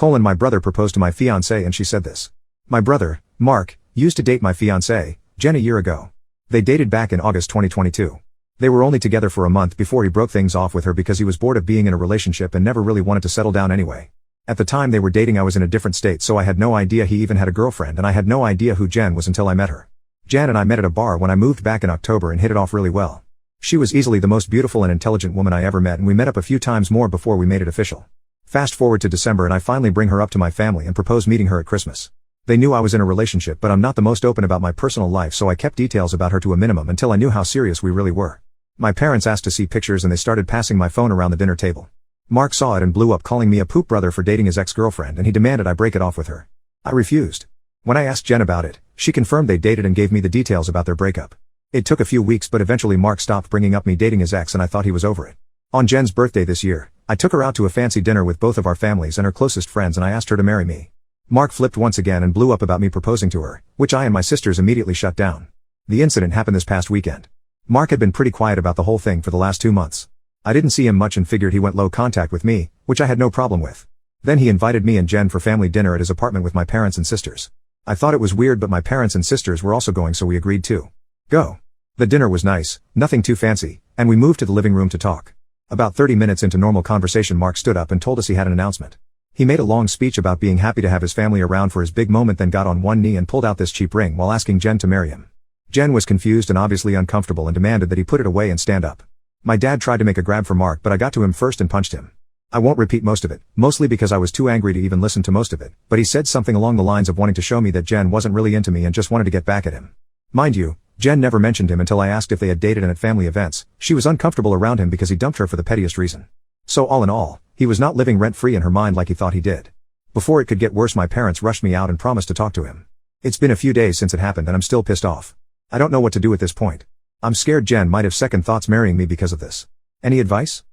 My brother proposed to my fiancée and she said this. My brother, Mark, used to date my fiancée, Jen, a year ago. They dated back in August 2022. They were only together for a month before he broke things off with her because he was bored of being in a relationship and never really wanted to settle down anyway. At the time they were dating I was in a different state, so I had no idea he even had a girlfriend, and I had no idea who Jen was until I met her. Jen and I met at a bar when I moved back in October and hit it off really well. She was easily the most beautiful and intelligent woman I ever met, and we met up a few times more before we made it official. Fast forward to December and I finally bring her up to my family and propose meeting her at Christmas. They knew I was in a relationship, but I'm not the most open about my personal life, so I kept details about her to a minimum until I knew how serious we really were. My parents asked to see pictures and they started passing my phone around the dinner table. Mark saw it and blew up, calling me a poop brother for dating his ex-girlfriend, and he demanded I break it off with her. I refused. When I asked Jen about it, she confirmed they dated and gave me the details about their breakup. It took a few weeks, but eventually Mark stopped bringing up me dating his ex and I thought he was over it. On Jen's birthday this year, I took her out to a fancy dinner with both of our families and her closest friends, and I asked her to marry me. Mark flipped once again and blew up about me proposing to her, which I and my sisters immediately shut down. The incident happened this past weekend. Mark had been pretty quiet about the whole thing for the last 2 months. I didn't see him much and figured he went low contact with me, which I had no problem with. Then he invited me and Jen for family dinner at his apartment with my parents and sisters. I thought it was weird, but my parents and sisters were also going, so we agreed to go. The dinner was nice, nothing too fancy, and we moved to the living room to talk. About 30 minutes into normal conversation, Mark stood up and told us he had an announcement. He made a long speech about being happy to have his family around for his big moment, then got on one knee and pulled out this cheap ring while asking Jen to marry him. Jen was confused and obviously uncomfortable and demanded that he put it away and stand up. My dad tried to make a grab for Mark, but I got to him first and punched him. I won't repeat most of it, mostly because I was too angry to even listen to most of it, but he said something along the lines of wanting to show me that Jen wasn't really into me and just wanted to get back at him. Mind you, Jen never mentioned him until I asked if they had dated, and at family events, she was uncomfortable around him because he dumped her for the pettiest reason. So all in all, he was not living rent-free in her mind like he thought he did. Before it could get worse, my parents rushed me out and promised to talk to him. It's been a few days since it happened and I'm still pissed off. I don't know what to do at this point. I'm scared Jen might have second thoughts marrying me because of this. Any advice?